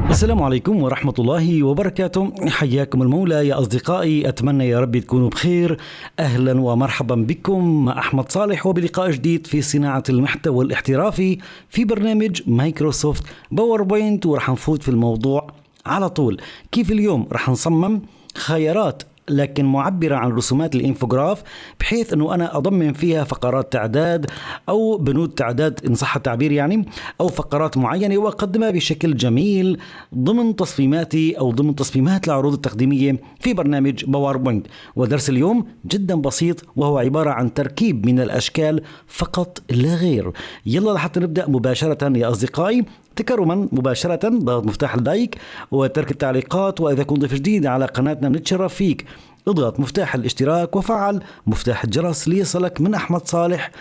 السلام عليكم ورحمة الله وبركاته. حياكم المولى يا أصدقائي، أتمنى يا رب تكونوا بخير. أهلا ومرحبا بكم مع أحمد صالح وبلقاء جديد في صناعة المحتوى الاحترافي في برنامج مايكروسوفت باوربوينت. ورح نفوت في الموضوع على طول. كيف اليوم رح نصمم خيارات لكن معبرة عن رسومات الانفوغراف، بحيث أنه أنا أضمن فيها فقرات تعداد أو بنود تعداد إن صح التعبير يعني، أو فقرات معينة وأقدمها بشكل جميل ضمن تصميماتي أو ضمن تصميمات العروض التقديمية في برنامج باوربوينت. ودرس اليوم جدا بسيط، وهو عبارة عن تركيب من الأشكال فقط لا غير. يلا لحتى نبدأ مباشرة يا أصدقائي. تكرما مباشرة ضغط مفتاح اللايك وترك التعليقات، وإذا كنت ضيف جديد على قناتنا بنتشرف فيك. اضغط مفتاح الاشتراك وفعل مفتاح الجرس ليصلك من أحمد صالح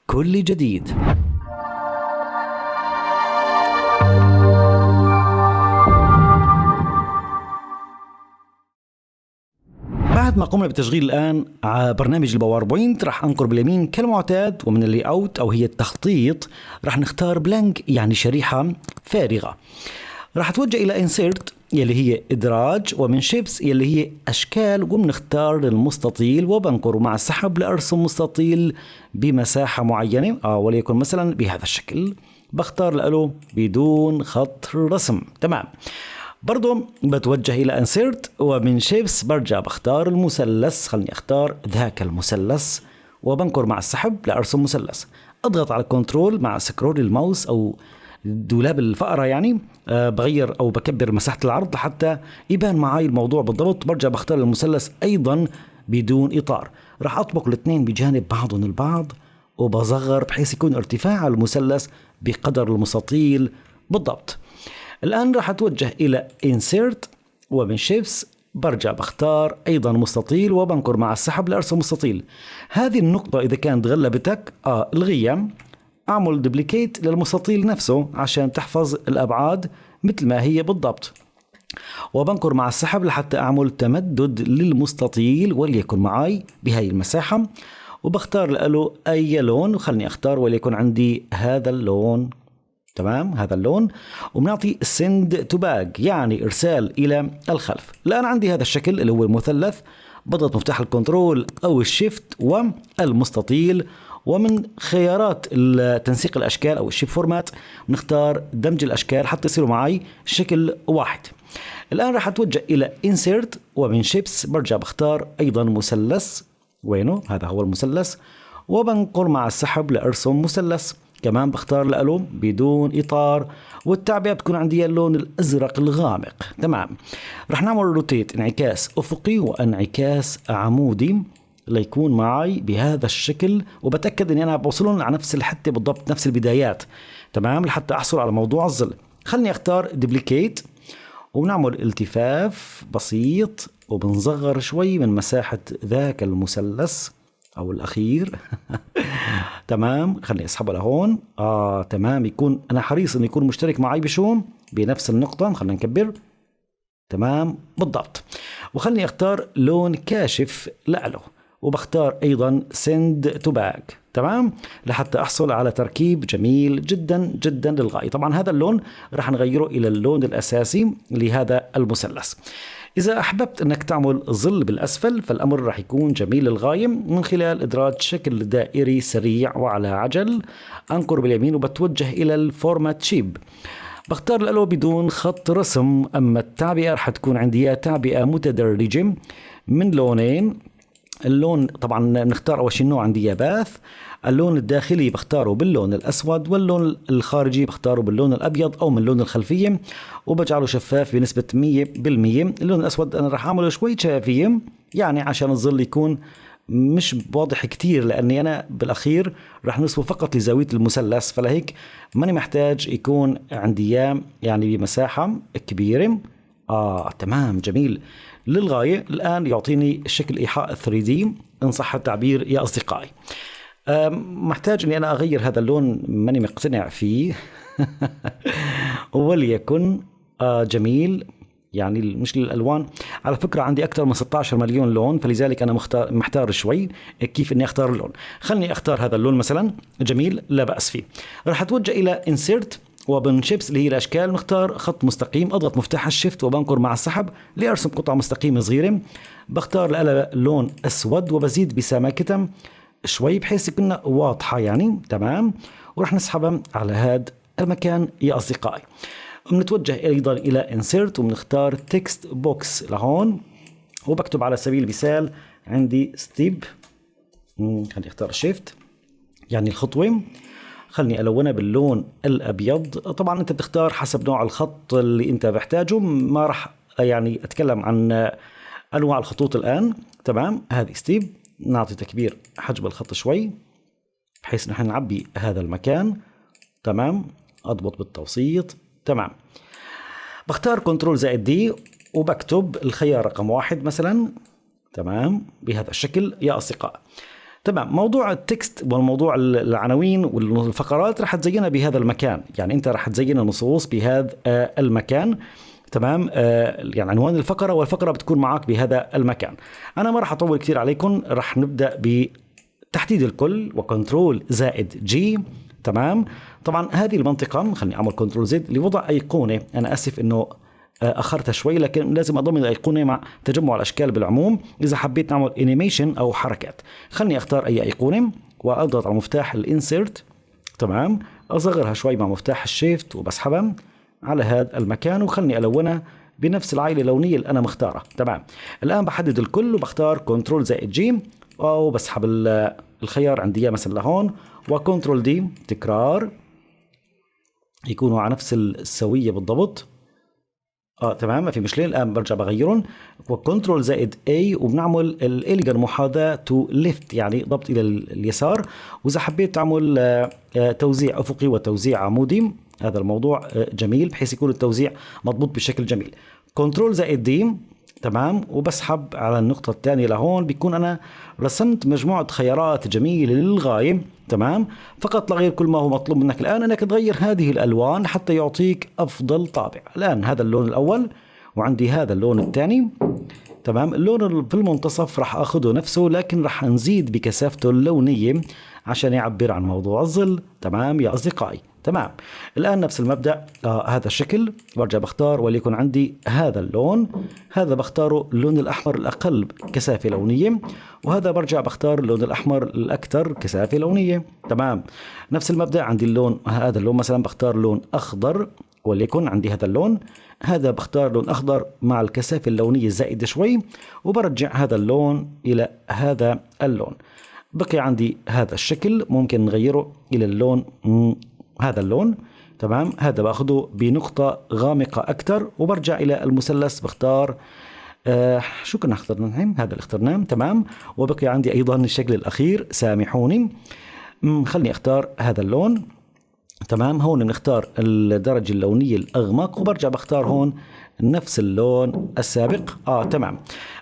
كل جديد. بعد ما قمنا بتشغيل الآن على برنامج الباوربوينت، رح أنقر باليمين كالمعتاد، ومن اللي أوت أو هي التخطيط رح نختار بلانك يعني شريحة فارغة. رح أتوجه إلى insert يلي هي إدراج، ومن شيبس يلي هي أشكال، وبنختار المستطيل وبنقر مع السحب لأرسم مستطيل بمساحة معينة، وليكن مثلا بهذا الشكل. بختار له بدون خط رسم. تمام. برضو بتوجه إلى insert، ومن شيبس برجع بختار المثلث. خلني أختار ذاك المثلث وبنقر مع السحب لأرسم مثلث. أضغط على كنترول مع سكرول الماوس أو دولاب الفأرة يعني، بغير أو بكبر مساحة العرض حتى يبان معاي الموضوع بالضبط. برجع بختار المثلث أيضا بدون إطار. راح أطبق الاثنين بجانب بعضهم البعض وبصغر بحيث يكون ارتفاع المثلث بقدر المستطيل بالضبط. الآن راح أتوجه إلى insert، ومن شيبس برجع بختار أيضا مستطيل وبنقر مع السحب لأرسم مستطيل. هذه النقطة إذا كانت غلبتك الغيها، أعمل دوبليكيت للمستطيل نفسه عشان تحفظ الأبعاد مثل ما هي بالضبط، وبنقر مع السحب لحتى أعمل تمدد للمستطيل وليكن معي بهاي المساحة. وبختار له أي لون، وخلني أختار وليكن عندي هذا اللون. تمام، هذا اللون. وبنعطي send to back يعني إرسال إلى الخلف. الآن عندي هذا الشكل اللي هو المثلث. بضغط مفتاح الكنترول أو الشيفت والمستطيل، ومن خيارات تنسيق الأشكال أو الشيب فورمات نختار دمج الأشكال حتى يصيروا معي شكل واحد. الآن راح أتوجه إلى insert، ومن شيبس برجع بختار أيضا مثلث. وينه؟ هذا هو المثلث، وبنقر مع السحب لأرسم مثلث. كمان بختار له بدون إطار، والتعبئة بتكون عندي اللون الأزرق الغامق. تمام. رح نعمل روتيت، انعكاس أفقي وانعكاس عمودي ليكون معي بهذا الشكل، وبتأكد اني انا بوصلهم على نفس الحتة بالضبط، نفس البدايات. تمام، لحتى احصل على موضوع الظل. خلني اختار دوبليكيت، ونعمل التفاف بسيط، وبنصغر شوي من مساحة ذاك المثلث او الاخير. تمام، خلني اسحبه لهون. تمام، يكون انا حريص انه يكون مشترك معي بشو بنفس النقطة. خلينا نكبر. تمام بالضبط. وخلني اختار لون كاشف له، وبختار أيضا send to back. تمام، لحتى أحصل على تركيب جميل جدا جدا للغاية. طبعا هذا اللون راح نغيره إلى اللون الأساسي لهذا المثلث. إذا أحببت أنك تعمل ظل بالأسفل، فالأمر راح يكون جميل للغاية من خلال إدراج شكل دائري سريع وعلى عجل. أنقر باليمين وبتوجه إلى الفورمات شيب. بختار له بدون خط رسم. أما التعبئة راح تكون عندي تعبئة متدرجة من لونين. اللون طبعا نختار أول شيء النوع عندي باث. اللون الداخلي بختاره باللون الأسود، واللون الخارجي بختاره باللون الأبيض أو من لون الخلفية، وبجعله شفاف بنسبة 100%. اللون الأسود أنا راح أعمله شوي شفافية يعني عشان الظل يكون مش واضح كتير، لأني أنا بالأخير راح نصبه فقط لزاوية المثلث، فلهيك ماني محتاج يكون عندي يعني بمساحة كبيرة. تمام، جميل للغاية. الآن يعطيني شكل إيحاء 3D إن صح التعبير يا أصدقائي. محتاج أني أنا أغير هذا اللون، ماني مقتنع فيه. وليكن جميل يعني مش للألوان. على فكرة عندي أكثر من 16 مليون لون، فلذلك أنا محتار شوي كيف إني أختار اللون. خلني أختار هذا اللون مثلا، جميل لا بأس فيه. راح أتوجه إلى Insert وبنشيبس اللي هي الأشكال، نختار خط مستقيم، أضغط مفتاح الشيفت وبنقر مع السحب لأرسم قطعة مستقيمة صغيرة. بختار الآلة لون أسود وبزيد بسماكتها شوي بحيث يكون واضحة يعني، تمام. ورح نسحبها على هذا المكان يا أصدقائي. بنتوجه أيضا إلى Insert وبنختار تكست بوكس لهون، وبكتب على سبيل المثال عندي ستيب، خليني اختار شيفت يعني الخطوة، خلني ألونها باللون الأبيض. طبعا أنت بتختار حسب نوع الخط اللي أنت بحتاجه، ما رح يعني أتكلم عن أنواع الخطوط الآن، تمام. هذه ستيب، نعطي تكبير حجم الخط شوي بحيث نحن نعبي هذا المكان، تمام. أضبط بالتوسيط، تمام. بختار كنترول زائد دي وبكتب الخيار رقم 1 مثلا، تمام، بهذا الشكل يا أصدقاء. تمام. موضوع التكست والموضوع العناوين والفقرات رح تزينها بهذا المكان، يعني أنت رح تزين النصوص بهذا المكان، تمام. يعني عنوان الفقرة والفقرة بتكون معك بهذا المكان. أنا ما رح أطول كثير عليكم، رح نبدأ بتحديد الكل وكنترول زائد جي، تمام. طبعا هذه المنطقة خليني أعمل كنترول زد لوضع أيقونة، أنا أسف إنه أخرتها شوي، لكن لازم أضمن الأيقونة مع تجمع الأشكال بالعموم. إذا حبيت نعمل انيميشن أو حركات، خلني أختار أي أيقونة وأضغط على مفتاح الانسيرت، تمام. أصغرها شوي مع مفتاح الشيفت وبسحبها على هذا المكان، وخلني ألونها بنفس العائلة اللونية اللي أنا مختارها، تمام. الآن بحدد الكل وبختار كنترول زائد جي وبسحب الخيار عندي مثلا لهون، وكنترول دي تكرار يكونوا على نفس السوية بالضبط. تمام، ما في مشكلة. الآن برجع بغيرهم وكنترول زائد A وبنعمل الإلجر محاذاة تو ليفت يعني ضبط إلى اليسار. وإذا حبيت تعمل توزيع أفقي وتوزيع عمودي، هذا الموضوع جميل بحيث يكون التوزيع مضبوط بشكل جميل. كنترول زائد دي، تمام. وبسحب على النقطة الثانية لهون، بيكون أنا رسمت مجموعة خيارات جميلة للغاية، تمام. فقط لا غير، كل ما هو مطلوب منك الآن أنك تغير هذه الألوان حتى يعطيك أفضل طابع. الآن هذا اللون الأول وعندي هذا اللون الثاني، تمام. اللون في المنتصف راح أخذه نفسه، لكن راح نزيد بكثافته اللونية عشان يعبر عن موضوع الظل، تمام يا أصدقائي، تمام. الآن نفس المبدأ، هذا الشكل برجع بختار وليكن عندي هذا اللون، هذا بختاره اللون الأحمر الأقل كثافة لونية، وهذا برجع بختار اللون الأحمر الأكثر كثافة لونية، تمام. نفس المبدأ عندي اللون، هذا اللون مثلا بختار لون أخضر وليكن عندي هذا اللون، هذا بختار لون أخضر مع الكثافة اللونية الزائدة شوي، وبرجع هذا اللون إلى هذا اللون. بقي عندي هذا الشكل، ممكن نغيره إلى اللون هذا اللون، تمام. هذا باخده بنقطة غامقة أكثر، وبرجع إلى المثلث بختار شو كنا اخترنا الحين، هذا اللي اخترناه، تمام. وبقي عندي أيضا الشكل الأخير، سامحوني، خلني أختار هذا اللون، تمام. هون بنختار الدرجة اللونية الأغمق، وبرجع بختار هون نفس اللون السابق، تمام.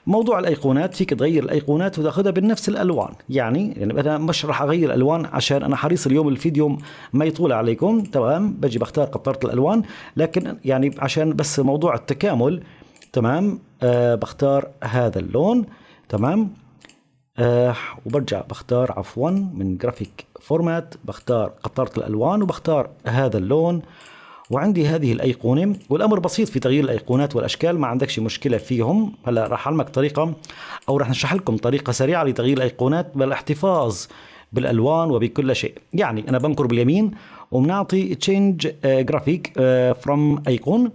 موضوع الأيقونات، فيك تغير الأيقونات وتاخذها بنفس الألوان، يعني أنا مش راح أغير الألوان عشان أنا حريص اليوم الفيديو ما يطول عليكم، تمام. بجي بختار قطرة الألوان، لكن يعني عشان بس موضوع التكامل، تمام. بختار هذا اللون، تمام. وبرجع بختار عفوا من جرافيك فورمات، بختار قطرة الألوان وبختار هذا اللون، وعندي هذه الأيقونة. والأمر بسيط في تغيير الأيقونات والأشكال، ما عندكش مشكلة فيهم. هلا راح أعلمك طريقة أو راح نشرح لكم طريقة سريعة لتغيير الأيقونات بالاحتفاظ بالألوان وبكل شيء. يعني أنا بنكر باليمين وبنعطي change graphic from icon،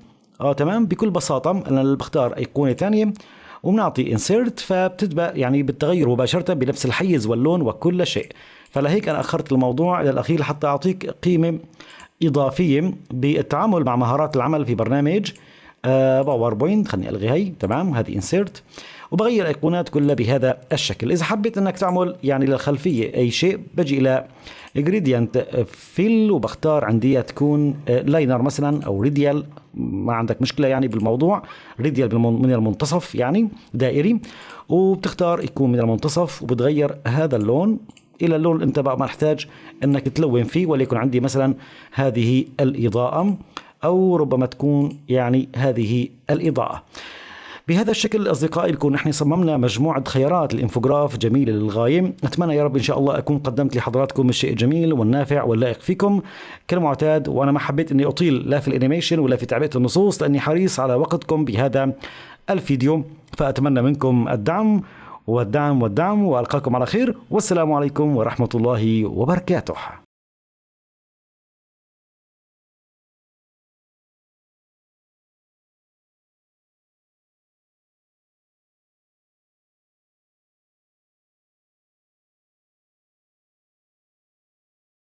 تمام. بكل بساطة أنا بختار أيقونة ثانية وبنعطي insert، فبتتبع يعني بالتغير مباشرة بنفس الحيز واللون وكل شيء. فلهيك أنا أخرت الموضوع إلى الأخير حتى أعطيك قيمة إضافية بالتعامل مع مهارات العمل في برنامج باوربوينت. خلني ألغي هي، تمام. هذه insert، وبغير الأيقونات كلها بهذا الشكل. إذا حبيت أنك تعمل يعني للخلفية أي شيء، بجي إلى gradient fill وبختار عندي تكون لاينر مثلا أو ريديال، ما عندك مشكلة يعني بالموضوع، ريديال من المنتصف يعني دائري، وبتختار يكون من المنتصف، وبتغير هذا اللون إلى اللون اللي أنت بقى محتاج أنك تلون فيه. وليكن عندي مثلا هذه الإضاءة أو ربما تكون يعني هذه الإضاءة. بهذا الشكل أصدقائي بكون نحن صممنا مجموعة خيارات الإنفوغراف جميلة للغاية. أتمنى يا رب إن شاء الله أكون قدمت لحضراتكم الشيء الجميل والنافع واللائق فيكم كالمعتاد، وأنا ما حبيت أني أطيل لا في الانيميشن ولا في تعبئة النصوص لأني حريص على وقتكم بهذا الفيديو، فأتمنى منكم الدعم والدعم والدعم، وألقاكم على خير، والسلام عليكم ورحمة الله وبركاته.